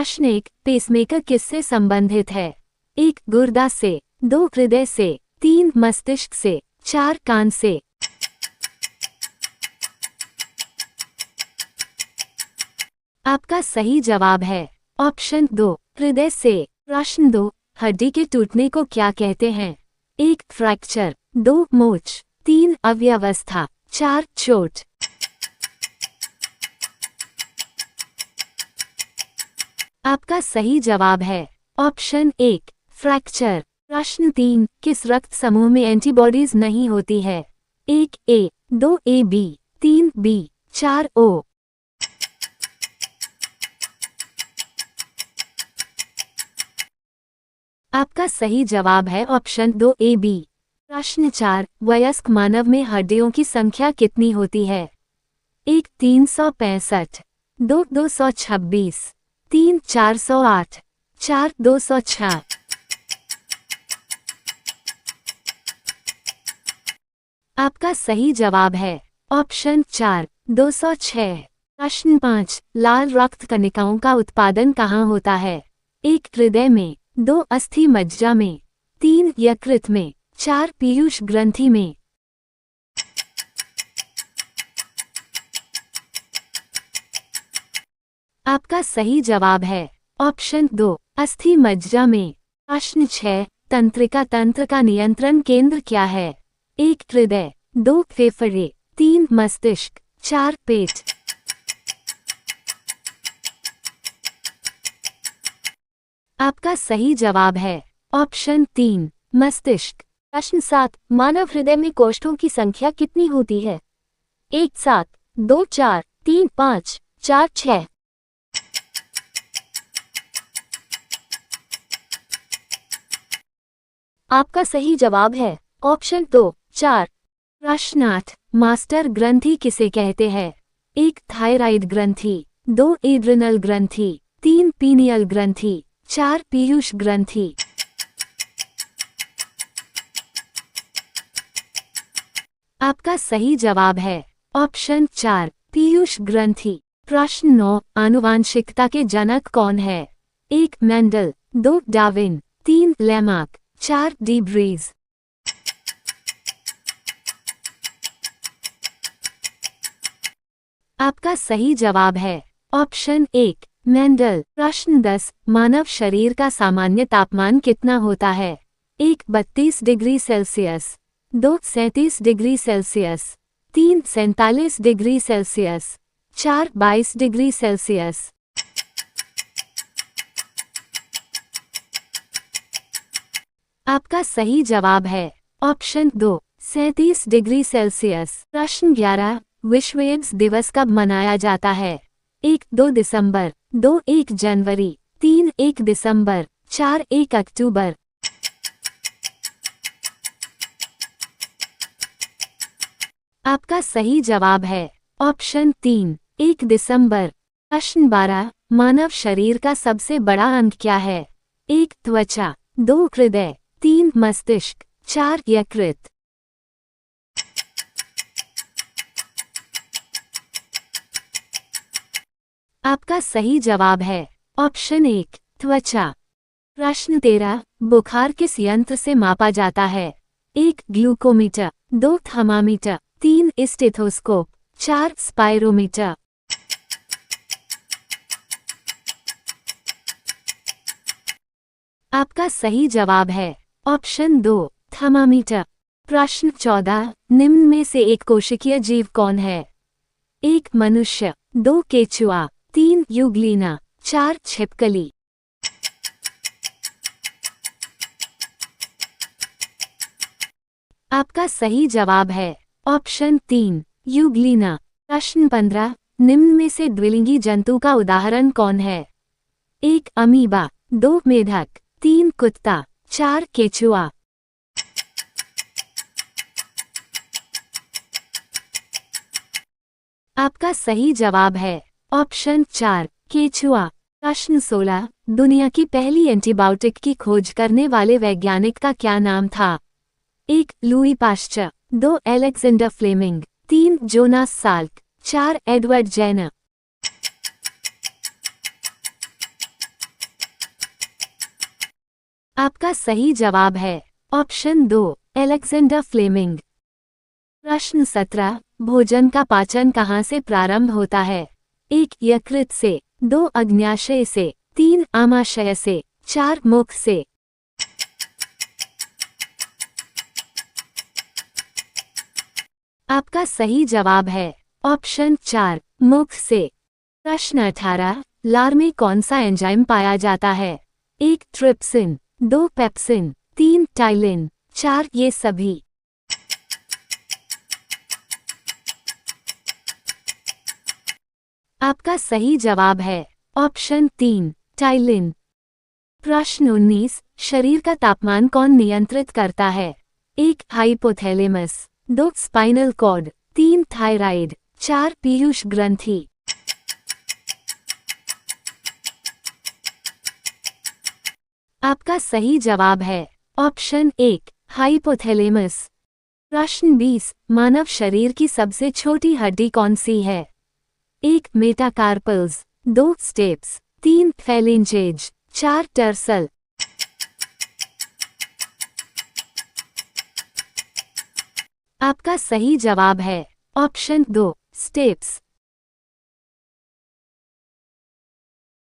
प्रश्न 1, पेसमेकर किससे संबंधित है? 1 गुर्दा से, 2 हृदय से, 3 मस्तिष्क से, 4 कान से। आपका सही जवाब है ऑप्शन 2 हृदय से। प्रश्न 2, हड्डी के टूटने को क्या कहते हैं? 1 फ्रैक्चर, 2 मोच, 3 अव्यवस्था, 4 चोट। आपका सही जवाब है ऑप्शन 1 फ्रैक्चर। प्रश्न 3, किस रक्त समूह में एंटीबॉडीज नहीं होती है? 1 ए, 2 ए बी, 3 बी, 4 ओ। आपका सही जवाब है ऑप्शन 2 ए बी। प्रश्न 4, वयस्क मानव में हड्डियों की संख्या कितनी होती है? 1 365, 2 226, 3 408, 4 206। आपका सही जवाब है ऑप्शन 4 206। प्रश्न 5, लाल रक्त कणिकाओं का उत्पादन कहाँ होता है? 1 हृदय में, 2 अस्थि मज्जा में, 3 यकृत में, 4 पीयूष ग्रंथि में। आपका सही जवाब है ऑप्शन 2 अस्थि मज्जा में। प्रश्न 6, तंत्रिका तंत्र का नियंत्रण केंद्र क्या है? 1 हृदय, 2 फेफड़े, 3 मस्तिष्क, 4 पेट। आपका सही जवाब है ऑप्शन 3 मस्तिष्क। प्रश्न 7, मानव हृदय में कोष्ठों की संख्या कितनी होती है? 1 7, 2 4, 3 5, 4 6। आपका सही जवाब है ऑप्शन 2 4। प्रश्न 8, मास्टर ग्रंथि किसे कहते हैं? 1 थायराइड ग्रंथि, 2 एड्रिनल ग्रंथि, 3 पीनियल ग्रंथि, 4 पीयूष ग्रंथि। आपका सही जवाब है ऑप्शन 4 पीयूष ग्रंथि। प्रश्न 9, आनुवांशिकता के जनक कौन है? 1 Mendel, 2 Darwin, 3 Lamarck, 4 de Vries. आपका सही जवाब है ऑप्शन 1 मेंडल। प्रश्न 10, मानव शरीर का सामान्य तापमान कितना होता है? 1 32 degree Celsius, 2 37 degree Celsius, 3 47 degree Celsius, 4 22 degree Celsius. आपका सही जवाब है ऑप्शन 2 37 डिग्री सेल्सियस। प्रश्न 11, विश्व एड्स दिवस कब मनाया जाता है? 1 2 दिसंबर, 2 1 जनवरी, 3 1 दिसंबर, 4 1 अक्टूबर। आपका सही जवाब है ऑप्शन 3 1 दिसंबर। प्रश्न 12, मानव शरीर का सबसे बड़ा अंग क्या है? 1 त्वचा, 2 हृदय, 3 मस्तिष्क, 4 यकृत। आपका सही जवाब है ऑप्शन 1 त्वचा। प्रश्न 13, बुखार किस यंत्र से मापा जाता है? 1 ग्लूकोमीटर, 2 थर्मामीटर, 3 स्टेथोस्कोप, 4 स्पाइरोमीटर। आपका सही जवाब है ऑप्शन 2 थर्मामीटर। प्रश्न 14, निम्न में से एक कोशिकीय जीव कौन है? 1 मनुष्य, 2 केचुआ, 3 यूग्लिना, 4 छिपकली। आपका सही जवाब है ऑप्शन 3 यूग्लिना। प्रश्न 15, निम्न में से द्विलिंगी जंतु का उदाहरण कौन है? 1 अमीबा, 2 मेढक, 3 कुत्ता, 4 केचुआ। आपका सही जवाब है ऑप्शन 4 केचुआ। प्रश्न 16, दुनिया की पहली एंटीबायोटिक की खोज करने वाले वैज्ञानिक का क्या नाम था? 1 Louis Pasteur, 2 Alexander Fleming, 3 Jonas Salk, 4 Edward Jenner. आपका सही जवाब है ऑप्शन 2 अलेक्जेंडर फ्लेमिंग। प्रश्न 17 भोजन का पाचन कहाँ से प्रारंभ होता है? 1 यकृत से, 2 अग्न्याशय से, 3 आमाशय से, 4 मुख से। आपका सही जवाब है ऑप्शन 4 मुख से। प्रश्न 18 लार में कौन सा एंजाइम पाया जाता है? 1 ट्रिप्सिन, 2 पेप्सिन, 3 टाइलिन, 4 ये सभी। आपका सही जवाब है ऑप्शन 3 टाइलिन। प्रश्न 19 शरीर का तापमान कौन नियंत्रित करता है? 1 हाइपोथैलेमस, 2 स्पाइनल कॉर्ड, 3 थायराइड, 4 पीयूष ग्रंथि। आपका सही जवाब है ऑप्शन 1 हाइपोथैलेमस। प्रश्न 20 मानव शरीर की सबसे छोटी हड्डी कौन सी है? 1 मेटाकार्पल्स, 2 स्टेप्स, 3 फैलिंजेज, 4 टर्सल। आपका सही जवाब है ऑप्शन 2 स्टेप्स।